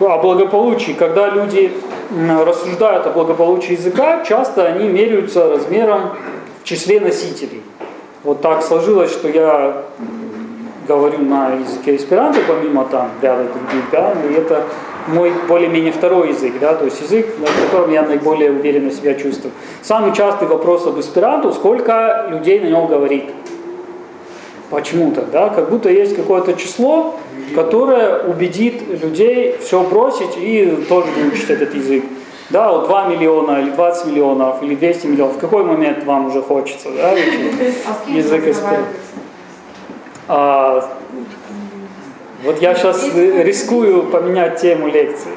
о благополучии. Когда люди рассуждают о благополучии языка, часто они меряются размером в числе носителей. Вот так сложилось, что я говорю на языке эсперанто, помимо там ряда других, да, и это мой более-менее второй язык, да, то есть язык, на котором я наиболее уверенно себя чувствую. Самый частый вопрос об эсперанто: сколько людей на нем говорит? Почему-то, да, как будто есть какое-то число, которое убедит людей все бросить и тоже выучить этот язык. Да, вот 2 миллиона, или 20 миллионов, или 200 миллионов. В какой момент вам уже хочется, да, язык эсперанто? Вот я сейчас рискую поменять тему лекции.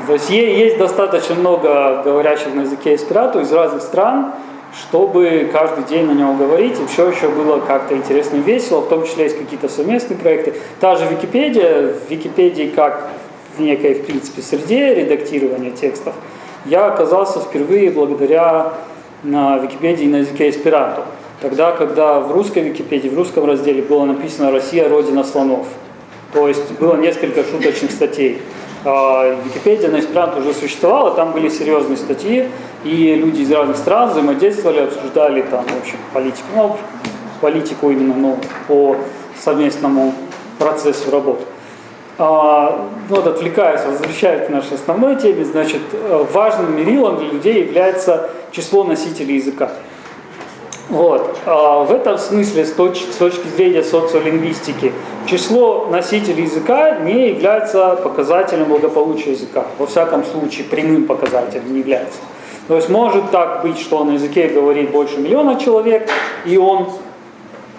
То есть есть достаточно много говорящих на языке эсперанто из разных стран, чтобы каждый день на него говорить, и все еще было как-то интересно и весело, в том числе есть какие-то совместные проекты. Та же Википедия, в Википедии как в некой, в принципе, среде редактирования текстов, я оказался впервые благодаря на Википедии на языке эсперанто. Тогда, когда в русской Википедии, в русском разделе было написано «Россия – родина слонов». То есть было несколько шуточных статей. Википедия на эсперанто уже существовала, там были серьезные статьи, и люди из разных стран взаимодействовали, обсуждали там, в общем, политику, ну, политику именно, но по совместному процессу работы. Вот, отвлекаясь, возвращаясь к нашей основной теме, значит, важным мерилом для людей является число носителей языка. Вот. В этом смысле, с точки зрения социолингвистики, число носителей языка не является показателем благополучия языка. Во всяком случае, прямым показателем не является. То есть может так быть, что на языке говорит больше 1 миллиона человек, и он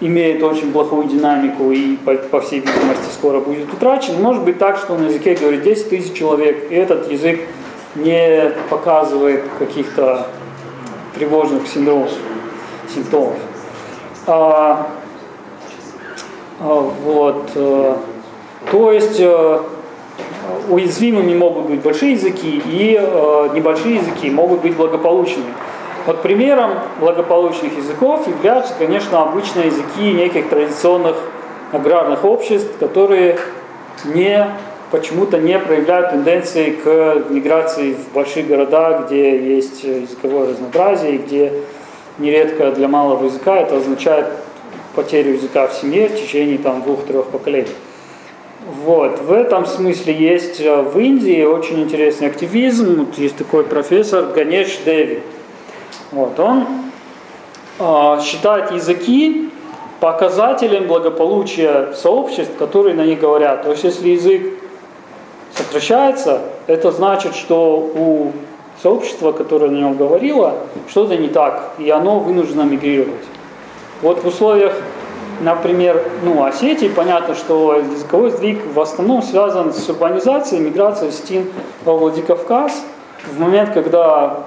имеет очень плохую динамику и, по всей видимости, скоро будет утрачен. Может быть так, что на языке говорит 10 тысяч человек, и этот язык не показывает каких-то тревожных симптомов. Вот. То есть уязвимыми могут быть большие языки, и небольшие языки могут быть благополучными. Вот примером благополучных языков являются, конечно, обычные языки неких традиционных аграрных обществ, которые почему-то не проявляют тенденции к миграции в большие города, где есть языковое разнообразие, и где нередко для малого языка это означает потерю языка в семье в течение 2-3 поколений. Вот. В этом смысле есть в Индии очень интересный активизм. Вот есть такой профессор Ганеш Деви. Вот. Он считает языки показателем благополучия сообществ, которые на них говорят. То есть если язык сокращается, это значит, что у сообщество, которое на нем говорило, что-то не так, и оно вынуждено мигрировать. Вот в условиях, например, Осетии, понятно, что языковой сдвиг в основном связан с урбанизацией, миграцией осетин во Владикавказ. В момент, когда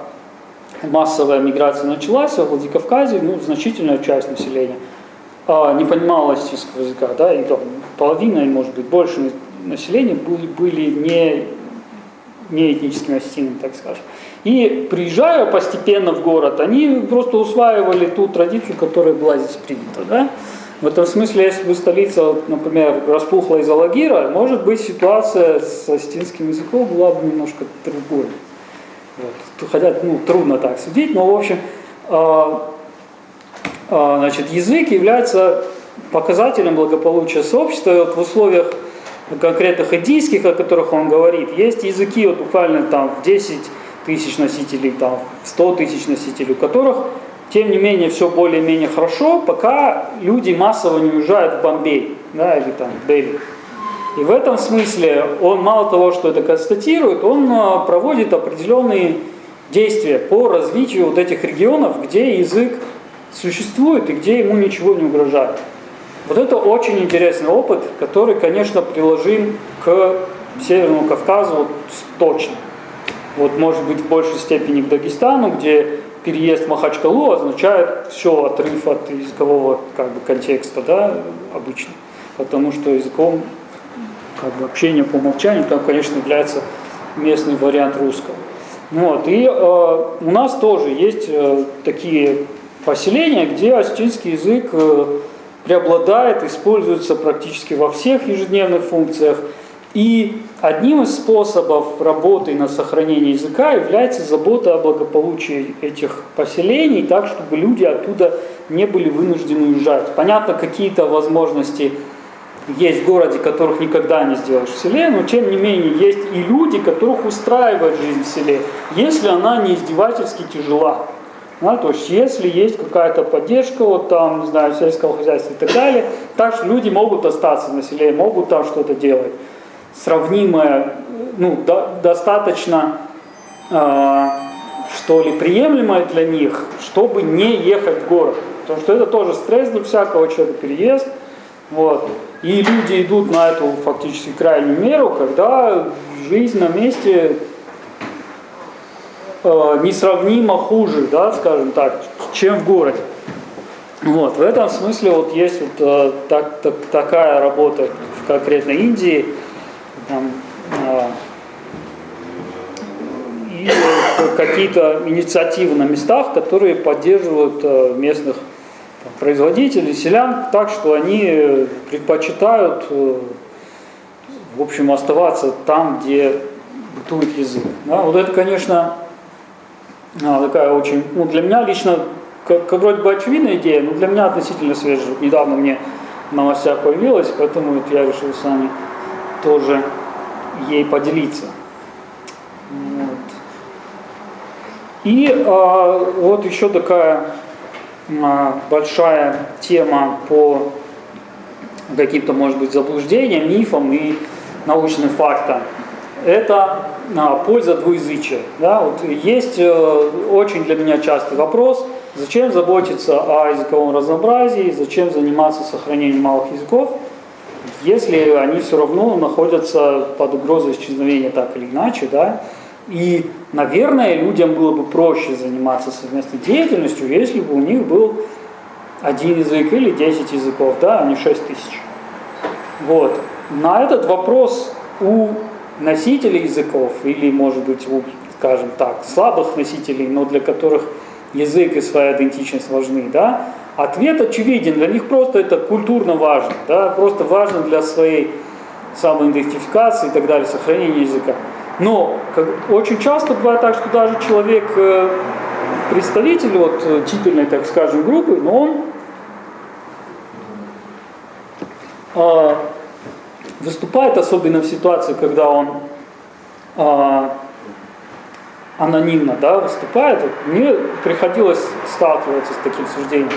массовая миграция началась, во Владикавказе значительная часть населения не понимала осетинского языка, да, и половина, может быть, больше населения были не этническими осетинами, так скажем. И приезжая постепенно в город, они просто усваивали ту традицию, которая была здесь принята. Да? В этом смысле, если бы столица, например, распухла из Алагира, может быть, ситуация с осетинским языком была бы немножко другой. Вот. Хотя трудно так судить, но в общем, значит, язык является показателем благополучия сообщества. И вот в условиях конкретных индийских, о которых он говорит, есть языки вот буквально в 10 тысяч носителей, 100 тысяч носителей, у которых, тем не менее, все более-менее хорошо, пока люди массово не уезжают в Бомбей, да, или в Дели. И в этом смысле он мало того, что это констатирует, он проводит определенные действия по развитию вот этих регионов, где язык существует и где ему ничего не угрожает. Вот это очень интересный опыт, который, конечно, приложим к Северному Кавказу точно. Вот, может быть, в большей степени к Дагестану, где переезд в Махачкалу означает все, отрыв от языкового контекста, да, обычно. Потому что языком общение по умолчанию там, конечно, является местный вариант русского. Вот. И у нас тоже есть такие поселения, где осетинский язык преобладает, используется практически во всех ежедневных функциях. И одним из способов работы на сохранение языка является забота о благополучии этих поселений, так, чтобы люди оттуда не были вынуждены уезжать. Понятно, какие-то возможности есть в городе, которых никогда не сделаешь в селе, но тем не менее есть и люди, которых устраивает жизнь в селе, если она не издевательски тяжела. Да, то есть если есть какая-то поддержка, вот там, не знаю, сельского хозяйства и так далее, так что люди могут остаться на селе, могут там что-то делать. Сравнимое, достаточно, что ли, приемлемое для них, чтобы не ехать в город. Потому что это тоже стресс для всякого человека, переезд. Вот. И люди идут на эту фактически крайнюю меру, когда жизнь на месте несравнимо хуже, да, скажем так, чем в городе. Вот. В этом смысле вот есть вот, такая работа в конкретной Индии. Там, и какие-то инициативы на местах, которые поддерживают местных производителей, селян, так что они предпочитают, в общем, оставаться там, где бытует язык. Да, вот это, конечно, такая очень, для меня лично, как вроде бы очевидная идея, но для меня относительно свежая. Недавно мне в новостях появилась, поэтому вот я решил с вами тоже ей поделиться. Вот. И вот еще такая большая тема по каким-то, может быть, заблуждениям, мифам и научным фактам. Это польза двуязычия. Да? Вот есть очень для меня частый вопрос, зачем заботиться о языковом разнообразии, зачем заниматься сохранением малых языков, если они все равно находятся под угрозой исчезновения так или иначе. Да? И, наверное, людям было бы проще заниматься совместной деятельностью, если бы у них был один язык или 10 языков, да, а не 6 тысяч. Вот. На этот вопрос у носителей языков, или, может быть, у, скажем так, слабых носителей, но для которых язык и своя идентичность важны, да, ответ очевиден, для них просто это культурно важно, да, просто важно для своей самоидентификации и так далее, сохранения языка. Но очень часто бывает так, что даже человек, представитель вот титульной, так скажем, группы, но он выступает, особенно в ситуации, когда он анонимно, да, выступает. Вот мне приходилось сталкиваться с таким суждением.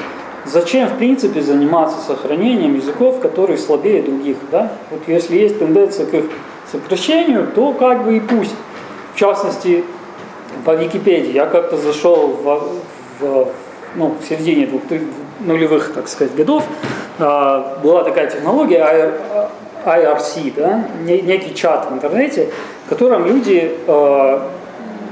Зачем, в принципе, заниматься сохранением языков, которые слабее других? Да? Вот если есть тенденция к их сокращению, то как бы и пусть. В частности, по Википедии я как-то зашел в середине нулевых, так сказать, годов, была такая технология IRC, да, некий чат в интернете, в котором люди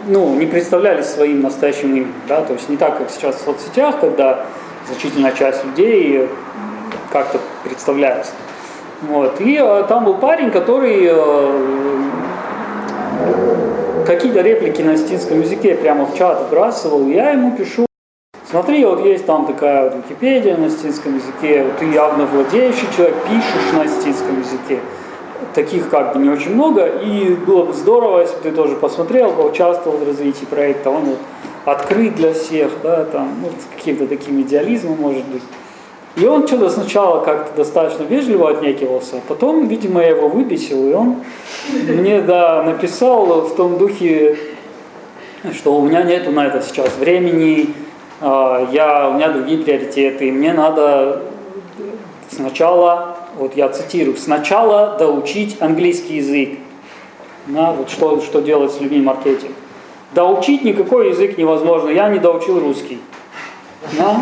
не представлялись своим настоящим именем. Да? То есть не так, как сейчас в соцсетях, когда значительная часть людей как-то представляется. Вот. И там был парень, который какие-то реплики на осетинском языке прямо в чат вбрасывал. Я ему пишу: смотри, вот есть там такая вот Википедия на осетинском языке, вот ты явно владеющий человек, пишешь на осетинском языке. Таких как бы не очень много, и было бы здорово, если бы ты тоже посмотрел, поучаствовал в развитии проекта. Он вот открыт для всех, да, там, с каким-то таким идеализмом, может быть. И он что-то сначала как-то достаточно вежливо отнекивался, а потом, видимо, я его выбесил, и он мне, написал в том духе, что у меня нету на это сейчас времени, у меня другие приоритеты, мне надо сначала, вот я цитирую, сначала доучить английский язык. Да, вот что делать с людьми маркетинг. Доучить никакой язык невозможно, я не доучил русский. Да?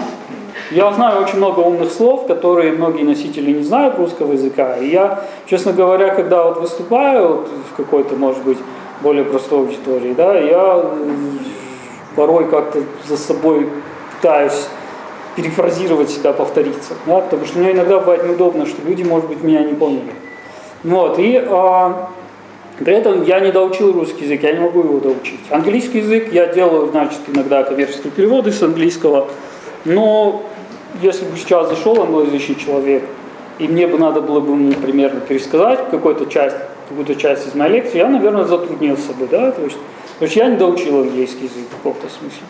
Я знаю очень много умных слов, которые многие носители не знают русского языка. И я, честно говоря, когда вот выступаю вот в какой-то, может быть, более простой аудитории, да, я порой как-то за собой пытаюсь перефразировать себя, повториться. Да, потому что мне иногда бывает неудобно, что люди, может быть, меня не поняли. Вот, и при этом я не доучил русский язык, я не могу его доучить. Английский язык я делаю, значит, иногда коммерческие переводы с английского, но если бы сейчас зашел англоязычный человек, и мне бы надо было бы ему примерно пересказать какую-то часть какую-то часть из моей лекции, я, наверное, затруднился бы, да, то есть я не доучил английский язык в каком-то смысле.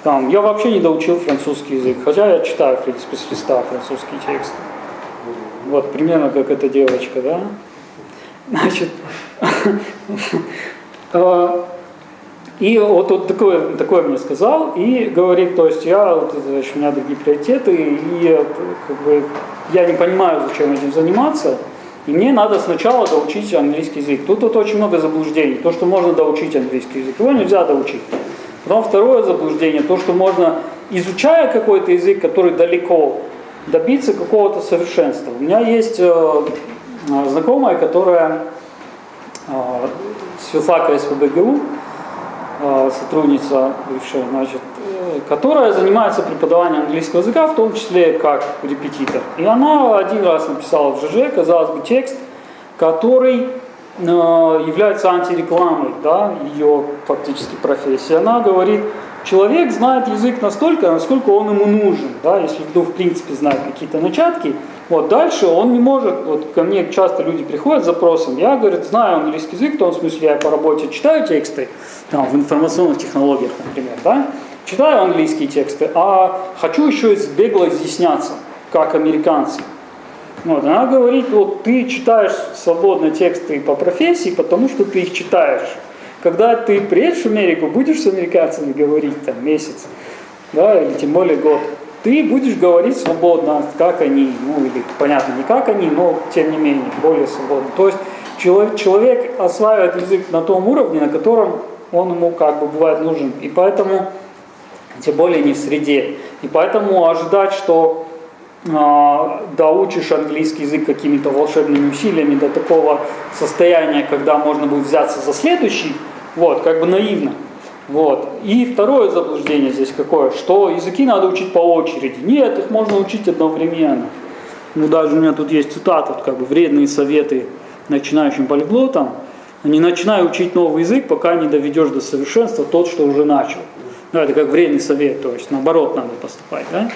Там, я вообще не доучил французский язык, хотя я читаю, в принципе, с листа французские тексты. Вот, примерно как эта девочка, да. Значит, и вот такое мне сказал, и говорит, то есть у меня другие приоритеты, и как бы, я не понимаю, зачем этим заниматься, и мне надо сначала доучить английский язык. Тут очень много заблуждений. То, что можно доучить английский язык, его нельзя доучить. Потом второе заблуждение, то, что можно, изучая какой-то язык, который далеко, добиться какого-то совершенства. У меня есть знакомая, которая с филфака СПбГУ, сотрудница бывшая, значит, которая занимается преподаванием английского языка, в том числе как репетитор. И она один раз написала в ЖЖ, казалось бы, текст, который является антирекламой, да, ее фактически профессии. Она говорит, человек знает язык настолько, насколько он ему нужен, да, если в принципе знает какие-то начатки, вот дальше он не может, вот ко мне часто люди приходят с запросом, я, говорит, знаю английский язык, в том смысле я по работе читаю тексты, там, в информационных технологиях, например, да, читаю английские тексты, а хочу еще бегло изъясняться, как американцы. Вот, она говорит, вот ты читаешь свободно тексты по профессии, потому что ты их читаешь. Когда ты приедешь в Америку, будешь с американцами говорить там месяц, да, или тем более год, ты будешь говорить свободно, как они, ну или понятно, не как они, но тем не менее, более свободно. То есть человек осваивает язык на том уровне, на котором он ему как бы бывает нужен. И поэтому, тем более не в среде. И поэтому ожидать, что доучишь английский язык какими-то волшебными усилиями до такого состояния, когда можно будет взяться за следующий, вот, как бы наивно. Вот. И второе заблуждение здесь какое, что языки надо учить по очереди. Нет, их можно учить одновременно. Ну, даже у меня тут есть цитата, как бы вредные советы начинающим полиглотам. Не начинай учить новый язык, пока не доведешь до совершенства тот, что уже начал. Ну, это как вредный совет, то есть наоборот надо поступать, да?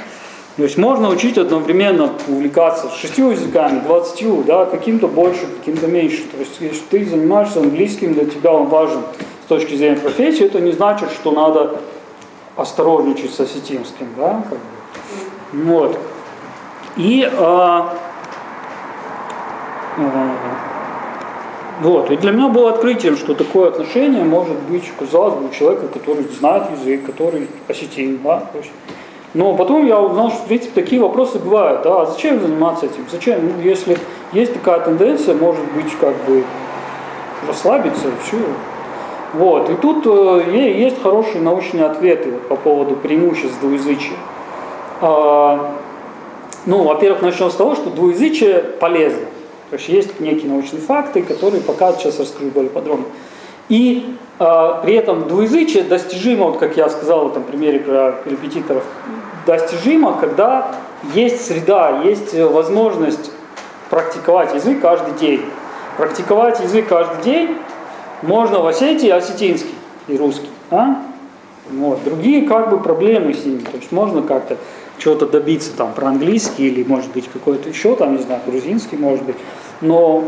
То есть можно учить одновременно, увлекаться 6 языками, 20, да, каким-то больше, каким-то меньше. То есть если ты занимаешься английским, для тебя он важен с точки зрения профессии, это не значит, что надо осторожничать с осетинским, да, как бы. Вот. И вот. И для меня было открытием, что такое отношение может быть, казалось бы, у человека, который знает язык, который осетин, да, то есть. Но потом я узнал, что, в принципе, такие вопросы бывают. Да, а зачем заниматься этим? Зачем? Ну, если есть такая тенденция, может быть, как бы расслабиться и все. Вот. И тут есть хорошие научные ответы по поводу преимуществ двуязычия. Ну, во-первых, начнем с того, что двуязычие полезно. То есть есть некие научные факты, которые показывают, сейчас расскажу более подробно. И при этом двуязычие достижимо, вот как я сказал в этом примере про репетиторов, достижимо, когда есть среда, есть возможность практиковать язык каждый день. Практиковать язык каждый день можно в Осетии осетинский и русский. Вот. Другие как бы проблемы с ними. То есть можно как-то чего-то добиться там про английский или может быть какой-то еще, там, не знаю, грузинский может быть. Но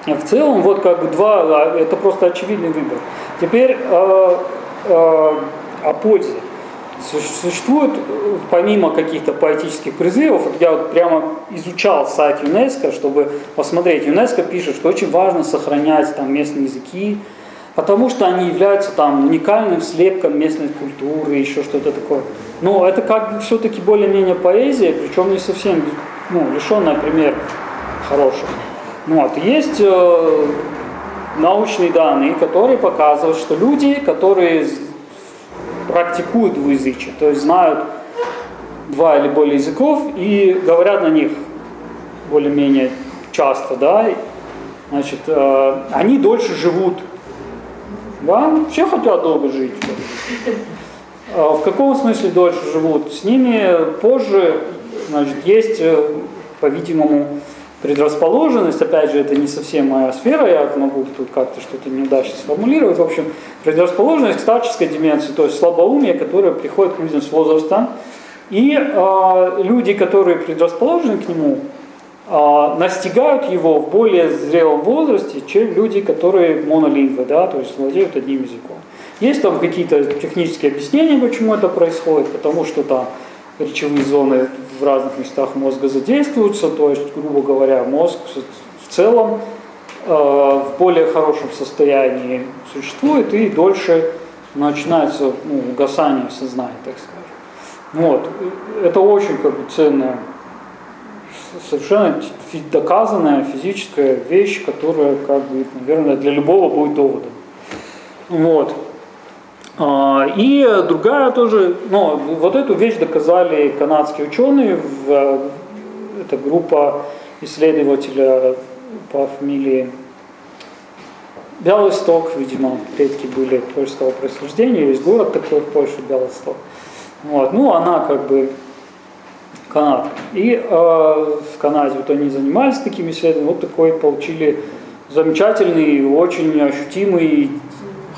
в целом, вот как бы это просто очевидный выбор. Теперь о пользе. Существует, помимо каких-то поэтических призывов, вот я вот прямо изучал сайт ЮНЕСКО, чтобы посмотреть. ЮНЕСКО пишет, что очень важно сохранять там местные языки, потому что они являются там уникальным слепком местной культуры, еще что-то такое. Но это как бы все-таки более-менее поэзия, причем не совсем лишенная примеров хороших. Вот. Есть научные данные, которые показывают, что люди, которые практикуют двуязычие, то есть знают 2 или более языков и говорят на них более-менее часто, да, значит, они дольше живут. Да? Все хотят долго жить. В каком смысле дольше живут? С ними позже, значит, есть, по-видимому, предрасположенность, опять же, это не совсем моя сфера, я могу тут как-то что-то неудачно сформулировать. В общем, предрасположенность к старческой деменции, то есть слабоумие, которое приходит к людям с возрастом. И люди, которые предрасположены к нему, настигают его в более зрелом возрасте, чем люди, которые монолингвы, да, то есть владеют одним языком. Есть там какие-то технические объяснения, почему это происходит, потому что там речевые зоны в разных местах мозга задействуются, то есть, грубо говоря, мозг в целом в более хорошем состоянии существует и дольше начинается угасание сознания, так скажем. Вот. Это очень ценная, совершенно доказанная физическая вещь, которая, наверное, для любого будет доводом. Вот. И другая тоже, вот эту вещь доказали канадские ученые, это группа исследователя по фамилии Бялосток, видимо, предки были польского происхождения, есть город такой в Польше, Бялосток. Вот. Она Канада. И в Канаде вот они занимались такими исследованиями, вот такой получили замечательный, очень ощутимый,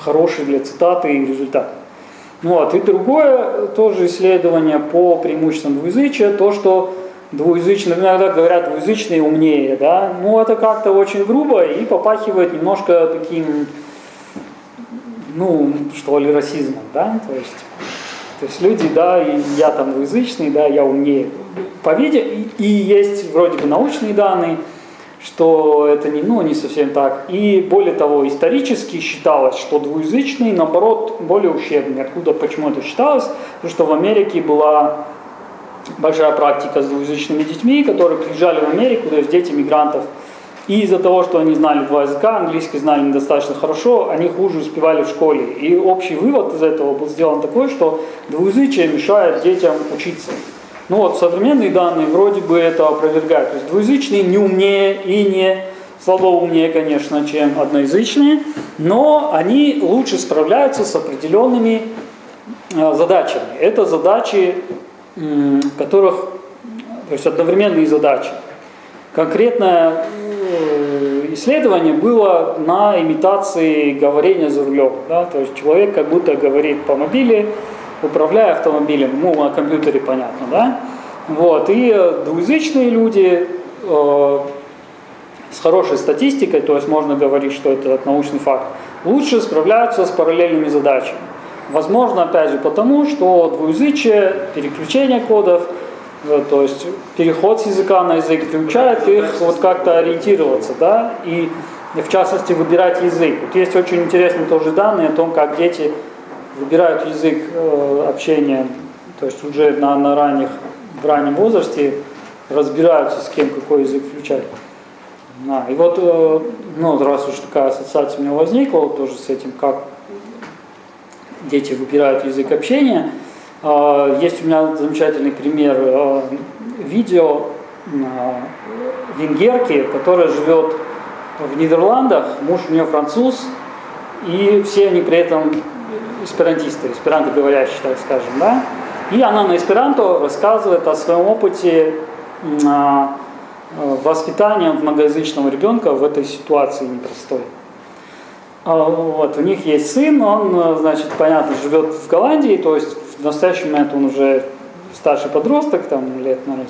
хороший для цитаты результат. Вот. И другое тоже исследование по преимуществам двуязычия, то, что двуязычные, иногда говорят, двуязычные умнее, да, это как-то очень грубо и попахивает немножко таким, что ли, расизмом, да, то есть люди, да, и я там двуязычный, да, я умнее. И есть вроде бы научные данные, что это не совсем так. И более того, исторически считалось, что двуязычные, наоборот, более ущербные. Почему это считалось? Потому что в Америке была большая практика с двуязычными детьми, которые приезжали в Америку, то есть дети мигрантов. И из-за того, что они знали два языка, английский знали недостаточно хорошо, они хуже успевали в школе. И общий вывод из этого был сделан такой, что двуязычие мешает детям учиться. Современные данные вроде бы это опровергают. То есть двуязычные не умнее и не слабо умнее, конечно, чем одноязычные, но они лучше справляются с определенными задачами. Это задачи, которых, то есть одновременные задачи. Конкретное исследование было на имитации говорения за рулем. Да? То есть человек как будто говорит по мобиле, управляя автомобилем, на компьютере понятно, да? Вот. И двуязычные люди с хорошей статистикой, то есть можно говорить, что это научный факт, лучше справляются с параллельными задачами. Возможно, опять же, потому что двуязычие, переключение кодов, то есть переход с языка на язык приучает их как-то ориентироваться, да, и в частности выбирать язык. Вот есть очень интересные тоже данные о том, как дети выбирают язык общения, то есть уже в раннем возрасте разбираются, с кем какой язык включать. И вот, раз уж такая ассоциация у меня возникла, тоже с этим, как дети выбирают язык общения, есть у меня замечательный пример видео венгерки, которая живет в Нидерландах, муж у нее француз, и все они при этом эсперантисты, эсперанто-говорящие, так скажем, да? И она на эсперанто рассказывает о своем опыте воспитания многоязычного ребенка в этой ситуации непростой. Вот, у них есть сын, он, понятно, живет в Голландии, то есть в настоящий момент он уже старший подросток, там лет, наверное,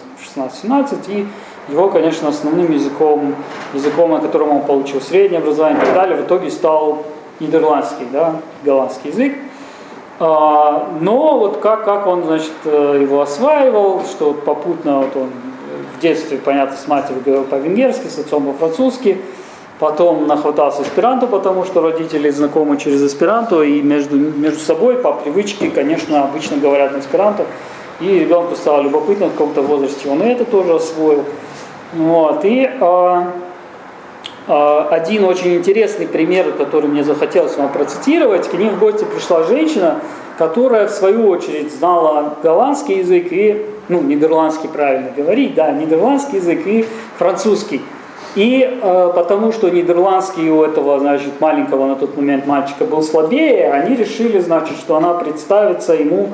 16-17, и его, конечно, основным языком, на котором он получил среднее образование и так далее, в итоге стал нидерландский, да, голландский язык. Но вот как он, его осваивал, что попутно он в детстве, понятно, с матерью говорил по-венгерски, с отцом по-французски, потом нахватался эсперанто, потому что родители знакомы через эсперанто, и между собой по привычке, конечно, обычно говорят на эсперанто, и ребенку стало любопытно в каком-то возрасте, он и это тоже освоил. Вот, и один очень интересный пример, который мне захотелось вам процитировать. К ним в гости пришла женщина, которая в свою очередь знала голландский язык и, нидерландский правильно говорить, да, нидерландский язык и французский. И потому что нидерландский у этого, маленького на тот момент мальчика был слабее, они решили, что она представится ему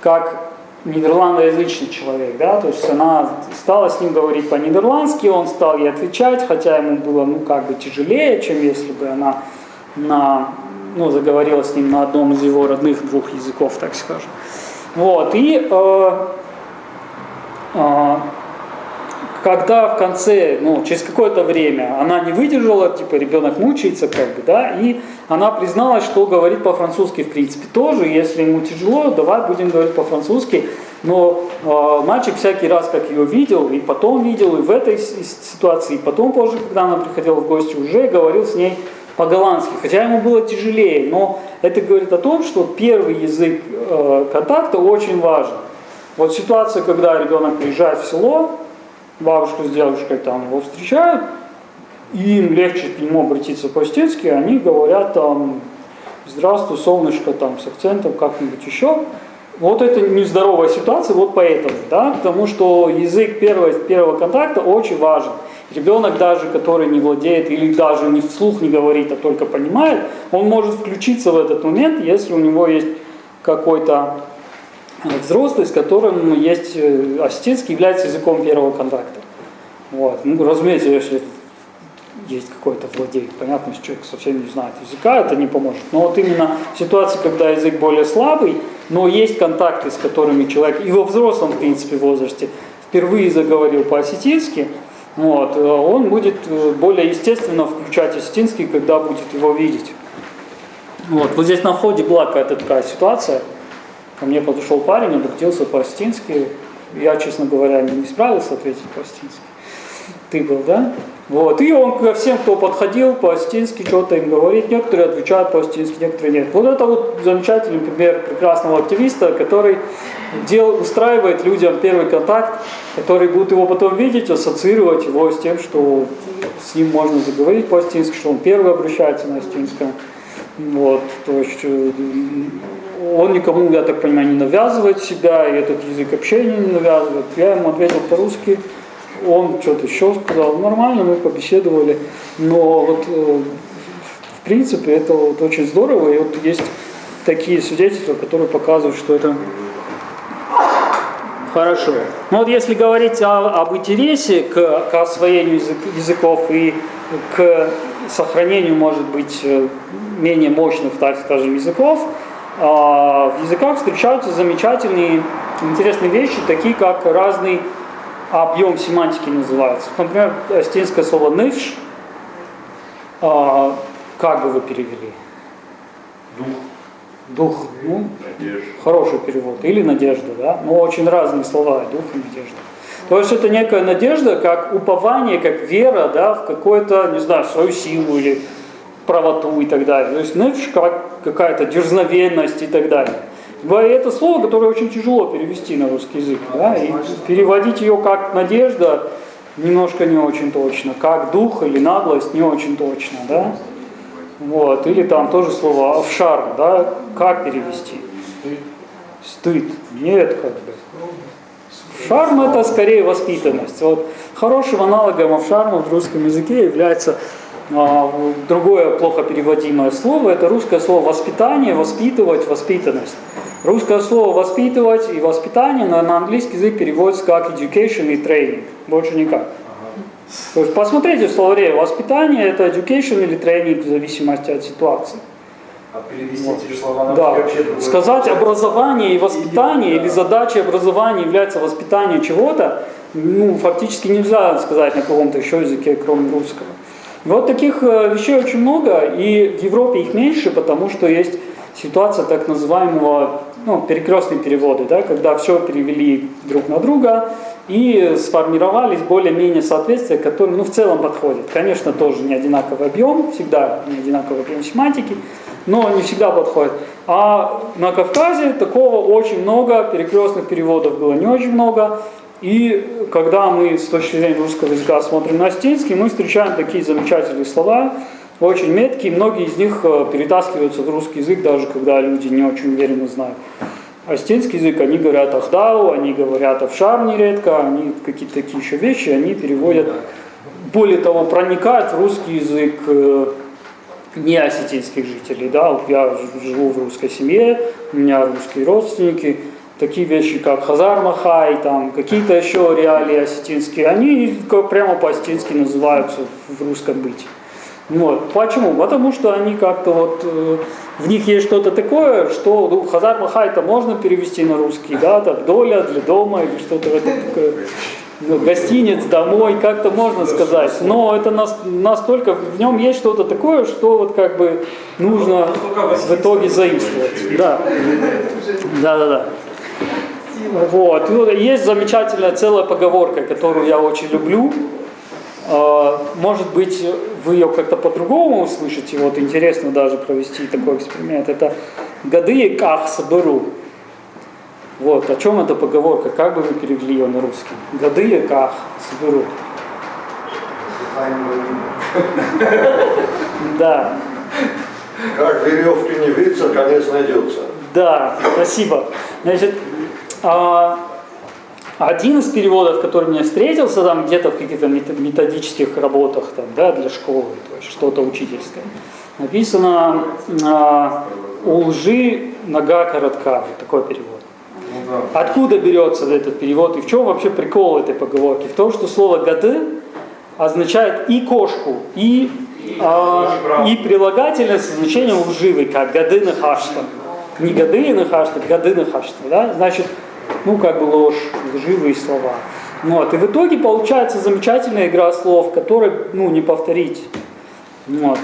как нидерландоязычный человек, да, то есть она стала с ним говорить по-нидерландски, он стал ей отвечать, хотя ему было, тяжелее, чем если бы она заговорила с ним на одном из его родных двух языков, так скажем. Вот, и когда в конце, через какое-то время она не выдержала, типа ребенок мучается, и она призналась, что говорит по-французски в принципе тоже, если ему тяжело, давай будем говорить по-французски. Но мальчик всякий раз, как ее видел, и потом видел, и в этой ситуации, и потом позже, когда она приходила в гости, уже говорил с ней по-голландски, хотя ему было тяжелее. Но это говорит о том, что первый язык контакта очень важен. Вот ситуация, когда ребенок приезжает в село, бабушка с дедушкой там его встречают, и им легче к нему обратиться по-остински, они говорят там «Здравствуй, солнышко», там, с акцентом, как-нибудь еще. Вот это нездоровая ситуация, вот поэтому, потому что язык первого контакта очень важен. Ребенок даже, который не владеет или даже не вслух не говорит, а только понимает, он может включиться в этот момент, если у него есть какой-то взрослый, с которым есть осетинский, является языком первого контакта. Вот. Разумеется, если есть какой-то владелец, понятно, если человек совсем не знает языка, это не поможет. Но вот именно в ситуации, когда язык более слабый, но есть контакты, с которыми человек и во взрослом, в принципе, возрасте впервые заговорил по-осетински, он будет более естественно включать осетинский, когда будет его видеть. Вот здесь на входе была какая-то такая ситуация. Ко мне подошел парень, обратился по-осетински. Я, честно говоря, не справился ответить по-осетински. Ты был, да? И он ко всем, кто подходил по-осетински, что-то им говорит. Некоторые отвечают по-осетински, некоторые нет. Вот это вот замечательный пример прекрасного активиста, который устраивает людям первый контакт, которые будут его потом видеть, ассоциировать его с тем, что с ним можно заговорить по-осетински, что он первый обращается на осетинском. То есть он никому, я так понимаю, не навязывает себя, и этот язык общения не навязывает. Я ему ответил по-русски, он что-то еще сказал, нормально, мы побеседовали, но в принципе это очень здорово, и есть такие свидетельства, которые показывают, что это хорошо. Но если говорить об интересе к освоению языков и к сохранению, может быть, менее мощных, так скажем, языков, в языках встречаются замечательные, интересные вещи, такие как разный объем семантики называется. Например, осетинское слово «нывш», как бы вы перевели? Дух. Хороший перевод. Или надежда, да? Но очень разные слова, дух и надежда. То есть это некая надежда, как упование, как вера, в какую-то, не знаю, свою силу или правоту и так далее. То есть «нывш» как какая-то дерзновенность и так далее. Это слово, которое очень тяжело перевести на русский язык. И переводить ее как надежда немножко не очень точно, как дух или наглость не очень точно. Или там тоже слово «овшар», как перевести? Стыд. Нет, как бы. Шарм — это скорее воспитанность. Хорошим аналогом овшарма в русском языке является другое плохо переводимое слово. Это русское слово «воспитание», «воспитывать», «воспитанность». Русское слово «воспитывать» и «воспитание» на английский язык переводится как education и training. Больше никак. То есть посмотрите в словаре, воспитание — это education или training в зависимости от ситуации. А перевести эти слова на вообще другое. Сказать образование и воспитание, или задачей образования является воспитание чего-то, фактически нельзя сказать на каком-то еще языке, кроме русского. Таких вещей очень много, и в Европе их меньше, потому что есть ситуация так называемого перекрестные переводы, когда все перевели друг на друга и сформировались более-менее соответствия, которые в целом подходят. Конечно, тоже не одинаковый объем, всегда не одинаковый объем семантики, но не всегда подходит. А на Кавказе такого очень много, перекрестных переводов было не очень много. И когда мы с точки зрения русского языка смотрим на осетинский, мы встречаем такие замечательные слова, очень меткие, многие из них перетаскиваются в русский язык, даже когда люди не очень уверенно знают осетинский язык, они говорят «ахдау», они говорят «овшар» нередко, они какие-то такие еще вещи, они переводят, более того, проникают в русский язык не осетинских жителей. Я живу в русской семье, у меня русские родственники, такие вещи, как Хазар-Махай, какие-то еще реалии осетинские, они прямо по-осетински называются в русском быте. Почему? Потому что они как-то в них есть что-то такое, что Хазар-Махай-то можно перевести на русский, доля для дома или что-то в этом такое. ну, гостиниц, домой, как-то можно сказать. Но это настолько, в нем есть что-то такое, что вот как бы нужно в итоге заимствовать. Да. Да. Вот. Есть замечательная целая поговорка, которую я очень люблю. Может быть, вы ее как-то по-другому услышите. Вот интересно даже провести такой эксперимент. Это «Гады ках соберу». Вот, о чем эта поговорка? Как бы вы перевели ее на русский? «Гады ках соберу». Да. Как веревки не виться, конец найдется. Да, спасибо. Значит, один из переводов, который мне встретился там где-то в каких-то методических работах там, да, для школы, то есть что-то учительское, написано «У лжи нога коротка». Вот такой перевод. Откуда берется этот перевод и в чем вообще прикол этой поговорки? В том, что слово «гады» означает и кошку, и прилагательное со значением лживый, как «гады нахашта». Не «гады нахашта», «гады нахашта». Да? Значит, ну как бы ложь, лживые слова. Вот. И в итоге получается замечательная игра слов, которую не повторить. Вот.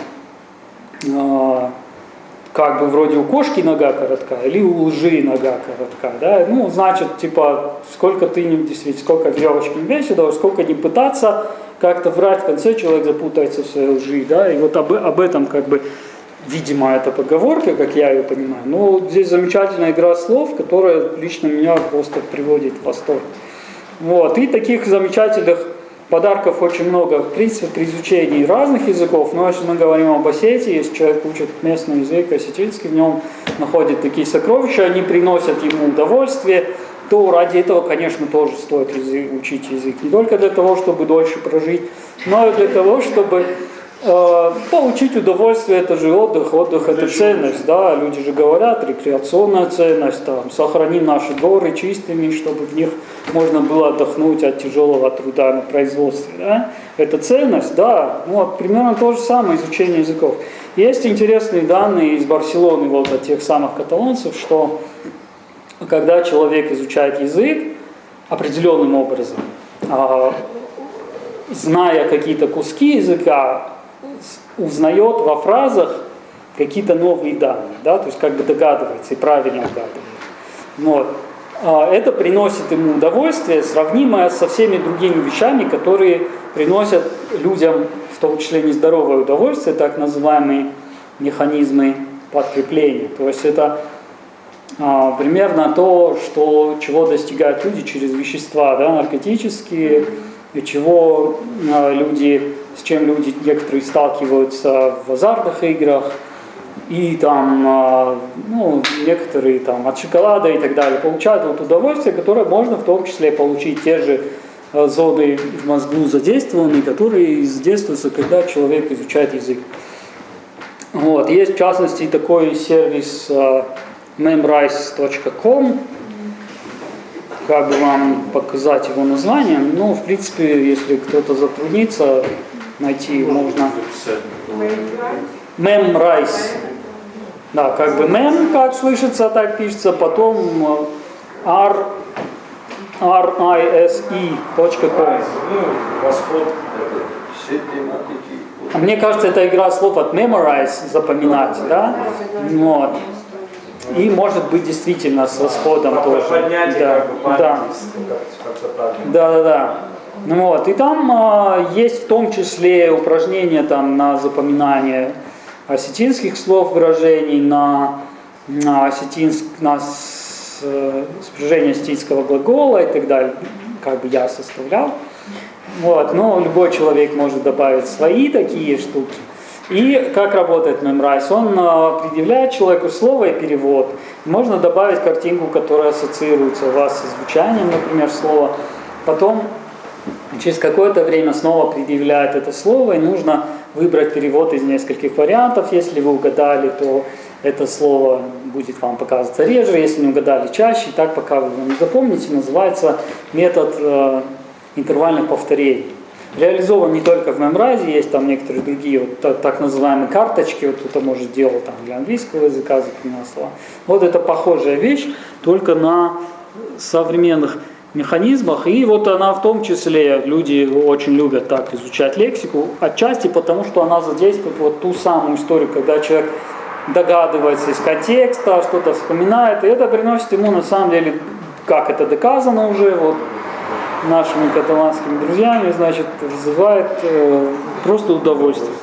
Как бы вроде у кошки нога коротка, или у лжи нога коротка, да, ну, значит, типа, сколько веревочки не весит, сколько не пытаться как-то врать, в конце человек запутается в своей лжи, да, и вот об этом, как бы, видимо, эта поговорка, как я ее понимаю, но здесь замечательная игра слов, которая лично меня просто приводит в восторг. Вот, и таких замечательных подарков очень много, в принципе, при изучении разных языков, но если мы говорим об Осетии, если человек учит местный язык, осетинский, в нем находит такие сокровища, они приносят ему удовольствие, то ради этого, конечно, тоже стоит учить язык. Не только для того, чтобы дольше прожить, но и для того, чтобы получить удовольствие. Это же отдых это ценность, да, люди же говорят, рекреационная ценность, там, сохраним наши горы чистыми, чтобы в них можно было отдохнуть от тяжелого труда на производстве, да? Это ценность, да, вот примерно то же самое изучение языков. Есть интересные данные из Барселоны, вот от тех самых каталонцев, что когда человек изучает язык определенным образом, зная какие-то куски языка, узнает во фразах какие-то новые данные, да, то есть как бы догадывается и правильно догадывается. Вот. Это приносит ему удовольствие, сравнимое со всеми другими вещами, которые приносят людям, в том числе нездоровое удовольствие, так называемые механизмы подкрепления. То есть это примерно то, чего достигают люди через вещества, да, наркотические, и с чем люди некоторые сталкиваются в азартных играх, и там, некоторые там от шоколада и так далее получают вот удовольствие, которое можно в том числе получить те же зоны в мозгу задействованные, которые задействуются, когда человек изучает язык. Вот. Есть в частности такой сервис memrise.com, как бы вам показать его название, но в принципе, если кто-то затруднится, найти можно. Memrise. Да, как бы mem, как слышится, так пишется, потом rise.com. Мне кажется, это игра слов от memorize, запоминать, да? Вот. И может быть действительно с расходом тоже. Да. Вот. И там есть в том числе упражнения там, на запоминание осетинских слов, выражений, на спряжение осетинского глагола и так далее. Как бы я составлял. Вот. Но любой человек может добавить свои такие штуки. И как работает memrise? Он предъявляет человеку слово и перевод. Можно добавить картинку, которая ассоциируется у вас с звучанием, например, слова. Потом через какое-то время снова предъявляет это слово, и нужно выбрать перевод из нескольких вариантов. Если вы угадали, то это слово будет вам показываться реже, если не угадали чаще. И так, пока вы его не запомните, называется метод интервальных повторений. Реализован не только в memrise, есть там некоторые другие вот, так называемые карточки, вот кто-то может делать там для английского языка, запоминал слова. Вот это похожая вещь, только на современных механизмах. И вот она в том числе, люди очень любят так изучать лексику, отчасти потому, что она задействует вот ту самую историю, когда человек догадывается из контекста, что-то вспоминает, и это приносит ему на самом деле, как это доказано уже вот нашими каталанскими друзьями, значит, вызывает просто удовольствие.